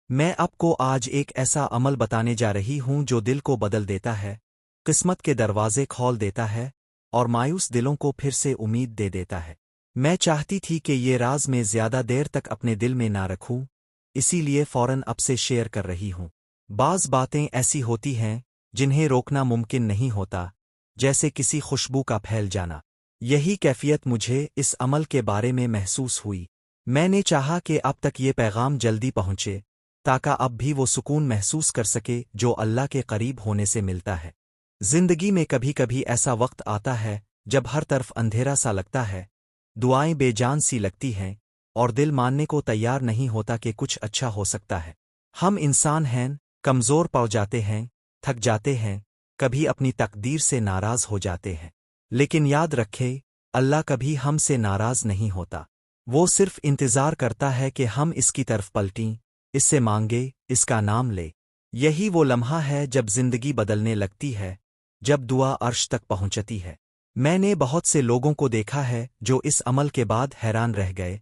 میں آپ کو آج ایک ایسا عمل بتانے جا رہی ہوں جو دل کو بدل دیتا ہے، قسمت کے دروازے کھول دیتا ہے اور مایوس دلوں کو پھر سے امید دے دیتا ہے۔ میں چاہتی تھی کہ یہ راز میں زیادہ دیر تک اپنے دل میں نہ رکھوں، اسی لیے فوراً اب سے شیئر کر رہی ہوں۔ بعض باتیں ایسی ہوتی ہیں جنہیں روکنا ممکن نہیں ہوتا، جیسے کسی خوشبو کا پھیل جانا۔ یہی کیفیت مجھے اس عمل کے بارے میں محسوس ہوئی۔ میں نے چاہا کہ اب تک یہ پیغام جلدی پہنچے، تاکہ اب بھی وہ سکون محسوس کر سکے جو اللہ کے قریب ہونے سے ملتا ہے۔ زندگی میں کبھی کبھی ایسا وقت آتا ہے جب ہر طرف اندھیرا سا لگتا ہے، دعائیں بے جان سی لگتی ہیں، اور دل ماننے کو تیار نہیں ہوتا کہ کچھ اچھا ہو سکتا ہے۔ ہم انسان ہیں، کمزور پڑ جاتے ہیں، تھک جاتے ہیں، کبھی اپنی تقدیر سے ناراض ہو جاتے ہیں۔ لیکن یاد رکھے، اللہ کبھی ہم سے ناراض نہیں ہوتا۔ وہ صرف انتظار کرتا ہے کہ ہم اس کی طرف پلٹیں، اس سے مانگے، اس کا نام لے۔ یہی وہ لمحہ ہے جب زندگی بدلنے لگتی ہے، جب دعا عرش تک پہنچتی ہے۔ میں نے بہت سے لوگوں کو دیکھا ہے جو اس عمل کے بعد حیران رہ گئے،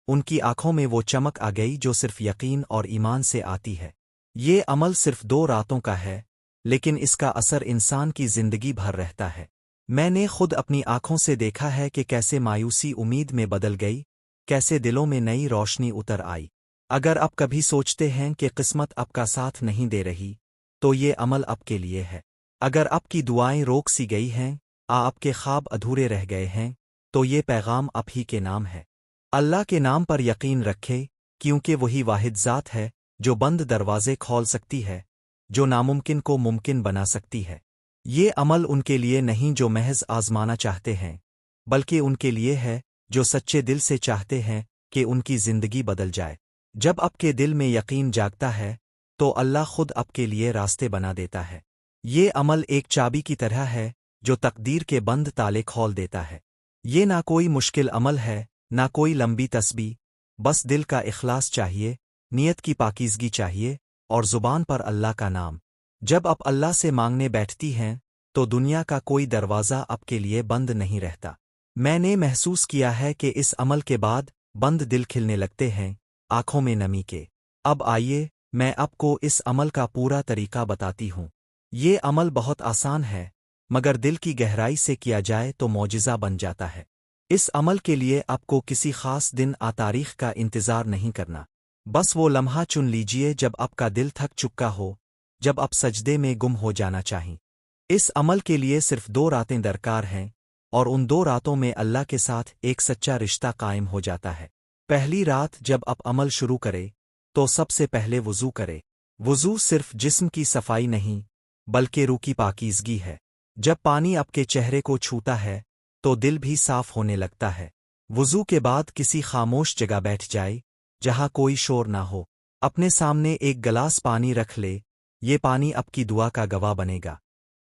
ان کی آنکھوں میں وہ چمک آ گئی جو صرف یقین اور ایمان سے آتی ہے۔ یہ عمل صرف 2 راتوں کا ہے، لیکن اس کا اثر انسان کی زندگی بھر رہتا ہے۔ میں نے خود اپنی آنکھوں سے دیکھا ہے کہ کیسے مایوسی امید میں بدل گئی، کیسے دلوں میں نئی روشنی اتر آئی۔ اگر آپ کبھی سوچتے ہیں کہ قسمت آپ کا ساتھ نہیں دے رہی، تو یہ عمل آپ کے لیے ہے۔ اگر آپ کی دعائیں روک سی گئی ہیں، آپ کے خواب ادھورے رہ گئے ہیں، تو یہ پیغام آپ ہی کے نام ہے۔ اللہ کے نام پر یقین رکھے، کیونکہ وہی واحد ذات ہے جو بند دروازے کھول سکتی ہے، جو ناممکن کو ممکن بنا سکتی ہے۔ یہ عمل ان کے لیے نہیں جو محض آزمانا چاہتے ہیں، بلکہ ان کے لیے ہے جو سچے دل سے چاہتے ہیں کہ ان کی زندگی بدل جائے۔ جب آپ کے دل میں یقین جاگتا ہے، تو اللہ خود آپ کے لیے راستے بنا دیتا ہے۔ یہ عمل ایک چابی کی طرح ہے جو تقدیر کے بند تالے کھول دیتا ہے۔ یہ نہ کوئی مشکل عمل ہے، نہ کوئی لمبی تسبیح، بس دل کا اخلاص چاہیے، نیت کی پاکیزگی چاہیے، اور زبان پر اللہ کا نام۔ جب آپ اللہ سے مانگنے بیٹھتی ہیں، تو دنیا کا کوئی دروازہ آپ کے لیے بند نہیں رہتا۔ میں نے محسوس کیا ہے کہ اس عمل کے بعد بند دل کھلنے لگتے ہیں، آنکھوں میں نمی کے۔ اب آئیے، میں آپ کو اس عمل کا پورا طریقہ بتاتی ہوں۔ یہ عمل بہت آسان ہے، مگر دل کی گہرائی سے کیا جائے تو معجزہ بن جاتا ہے۔ اس عمل کے لیے آپ کو کسی خاص دن تاریخ کا انتظار نہیں کرنا۔ بس وہ لمحہ چن لیجئے جب آپ کا دل تھک چکا ہو، جب آپ سجدے میں گم ہو جانا چاہیں۔ اس عمل کے لیے صرف 2 راتیں درکار ہیں، اور ان 2 راتوں میں اللہ کے ساتھ ایک سچا رشتہ قائم ہو جاتا ہے۔ پہلی رات جب آپ عمل شروع کرے، تو سب سے پہلے وضو کرے۔ وضو صرف جسم کی صفائی نہیں، بلکہ روح کی پاکیزگی ہے۔ جب پانی آپ کے چہرے کو چھوتا ہے، تو دل بھی صاف ہونے لگتا ہے۔ وضو کے بعد کسی خاموش جگہ بیٹھ جائے، جہاں کوئی شور نہ ہو۔ اپنے سامنے ایک گلاس پانی رکھ لے، یہ پانی آپ کی دعا کا گواہ بنے گا۔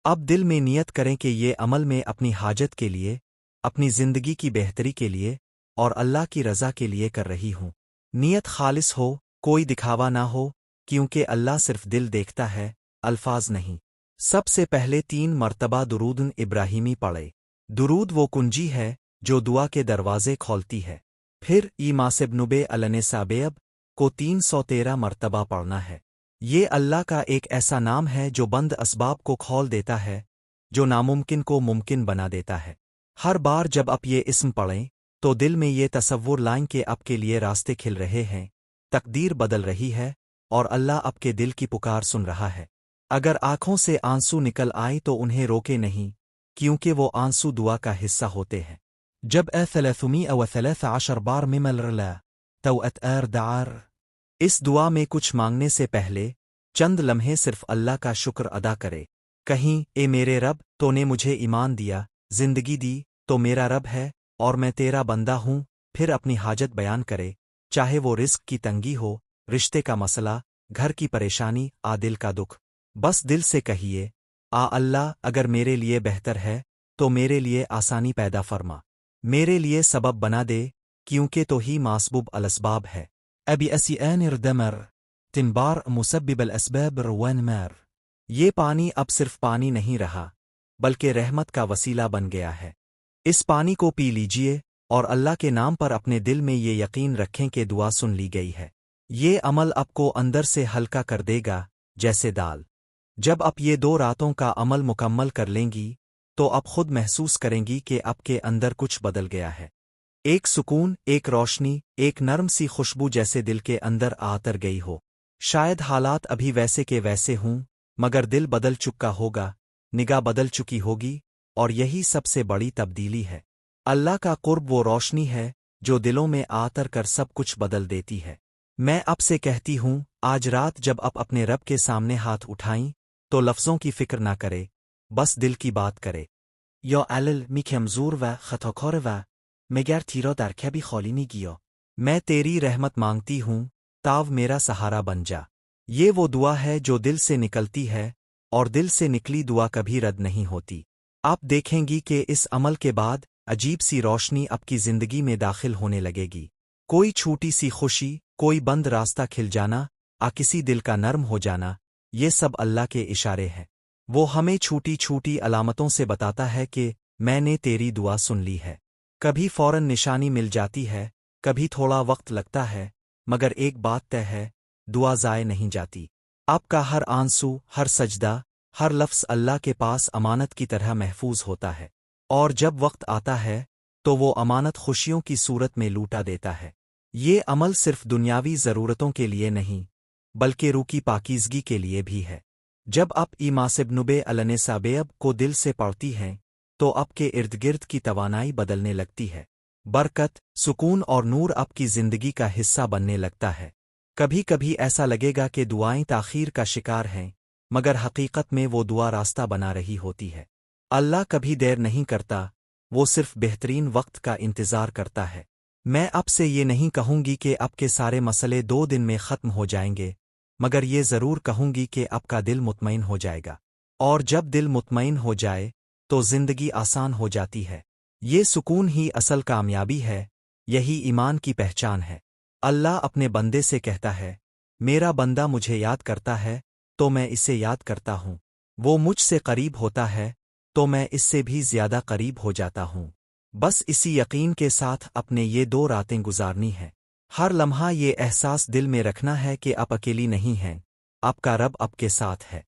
اب دل میں نیت کریں کہ یہ عمل میں اپنی حاجت کے لیے، اپنی زندگی کی بہتری کے لیے، اور اللہ کی رضا کے لیے کر رہی ہوں۔ نیت خالص ہو، کوئی دکھاوا نہ ہو، کیونکہ اللہ صرف دل دیکھتا ہے، الفاظ نہیں۔ سب سے پہلے 3 مرتبہ درود ابراہیمی پڑھے۔ درود وہ کنجی ہے جو دعا کے دروازے کھولتی ہے۔ پھر ماسبنبے النسابیب کو 313 مرتبہ پڑھنا ہے۔ یہ اللہ کا ایک ایسا نام ہے جو بند اسباب کو کھول دیتا ہے، جو ناممکن کو ممکن بنا دیتا ہے۔ ہر بار جب آپ یہ اسم پڑھیں، تو دل میں یہ تصور لائیں کہ آپ کے لیے راستے کھل رہے ہیں، تقدیر بدل رہی ہے، اور اللہ آپ کے دل کی پکار سن رہا ہے۔ اگر آنکھوں سے آنسو نکل آئے تو انہیں روکے نہیں، کیونکہ وہ آنسو دعا کا حصہ ہوتے ہیں۔ جب 313 بار ممل رلا تو دعار۔ اس دعا میں کچھ مانگنے سے پہلے چند لمحے صرف اللہ کا شکر ادا کرے۔ کہیں اے میرے رب، تو نے مجھے ایمان دیا، زندگی دی، تو میرا رب ہے، اور میں تیرا بندہ ہوں۔ پھر اپنی حاجت بیان کرے، چاہے وہ رزق کی تنگی ہو، رشتے کا مسئلہ، گھر کی پریشانی، دل کا دکھ۔ بس دل سے کہیے، اللہ، اگر میرے لیے بہتر ہے تو میرے لیے آسانی پیدا فرما، میرے لیے سبب بنا دے، کیونکہ تو ہی ماسبوب الاسباب ہے۔ ابی اسیان اردمر تنبار مسبب الاسباب روان مار۔ یہ پانی اب صرف پانی نہیں رہا، بلکہ رحمت کا وسیلہ بن گیا ہے۔ اس پانی کو پی لیجئے، اور اللہ کے نام پر اپنے دل میں یہ یقین رکھیں کہ دعا سن لی گئی ہے۔ یہ عمل آپ کو اندر سے ہلکا کر دے گا جیسے دال۔ جب آپ یہ 2 راتوں کا عمل مکمل کر لیں گی تو آپ خود محسوس کریں گی کہ آپ کے اندر کچھ بدل گیا ہے۔ ایک سکون، ایک روشنی، ایک نرم سی خوشبو جیسے دل کے اندر آتر گئی ہو۔ شاید حالات ابھی ویسے کے ویسے ہوں، مگر دل بدل چکا ہوگا، نگاہ بدل چکی ہوگی، اور یہی سب سے بڑی تبدیلی ہے۔ اللہ کا قرب وہ روشنی ہے جو دلوں میں آتر کر سب کچھ بدل دیتی ہے۔ میں اب سے کہتی ہوں، آج رات جب آپ اپنے رب کے سامنے ہاتھ اٹھائیں تو لفظوں کی فکر نہ کرے، بس دل کی بات کرے۔ یا علل میکم زور و خطاکار و مگر تیرا در کبھی خالی نہیں گیا۔ میں تیری رحمت مانگتی ہوں، تاو میرا سہارا بن جا۔ یہ وہ دعا ہے جو دل سے نکلتی ہے، اور دل سے نکلی دعا کبھی رد نہیں ہوتی۔ آپ دیکھیں گی کہ اس عمل کے بعد عجیب سی روشنی آپ کی زندگی میں داخل ہونے لگے گی۔ کوئی چھوٹی سی خوشی، کوئی بند راستہ کھل جانا، کسی دل کا نرم ہو جانا، یہ سب اللہ کے اشارے ہیں۔ وہ ہمیں چھوٹی چھوٹی علامتوں سے بتاتا ہے کہ میں نے تیری دعا سن لی ہے۔ کبھی فوراً نشانی مل جاتی ہے، کبھی تھوڑا وقت لگتا ہے، مگر ایک بات طے ہے، دعا ضائع نہیں جاتی۔ آپ کا ہر آنسو، ہر سجدہ، ہر لفظ اللہ کے پاس امانت کی طرح محفوظ ہوتا ہے، اور جب وقت آتا ہے تو وہ امانت خوشیوں کی صورت میں لوٹا دیتا ہے۔ یہ عمل صرف دنیاوی ضرورتوں کے لیے نہیں، بلکہ روح کی پاکیزگی کے لیے بھی ہے۔ جب آپ ایماسب نبے النسابیب کو دل سے پڑھتی ہیں تو آپ کے ارد گرد کی توانائی بدلنے لگتی ہے۔ برکت، سکون اور نور آپ کی زندگی کا حصہ بننے لگتا ہے۔ کبھی کبھی ایسا لگے گا کہ دعائیں تاخیر کا شکار ہیں، مگر حقیقت میں وہ دعا راستہ بنا رہی ہوتی ہے۔ اللہ کبھی دیر نہیں کرتا، وہ صرف بہترین وقت کا انتظار کرتا ہے۔ میں اب سے یہ نہیں کہوں گی کہ آپ کے سارے مسئلے 2 دن میں ختم ہو جائیں گے، مگر یہ ضرور کہوں گی کہ آپ کا دل مطمئن ہو جائے گا، اور جب دل مطمئن ہو جائے تو زندگی آسان ہو جاتی ہے۔ یہ سکون ہی اصل کامیابی ہے، یہی ایمان کی پہچان ہے۔ اللہ اپنے بندے سے کہتا ہے، میرا بندہ مجھے یاد کرتا ہے تو میں اسے یاد کرتا ہوں، وہ مجھ سے قریب ہوتا ہے تو میں اس سے بھی زیادہ قریب ہو جاتا ہوں۔ بس اسی یقین کے ساتھ اپنے یہ 2 راتیں گزارنی ہیں۔ ہر لمحہ یہ احساس دل میں رکھنا ہے کہ آپ اکیلی نہیں ہیں، آپ کا رب آپ کے ساتھ ہے۔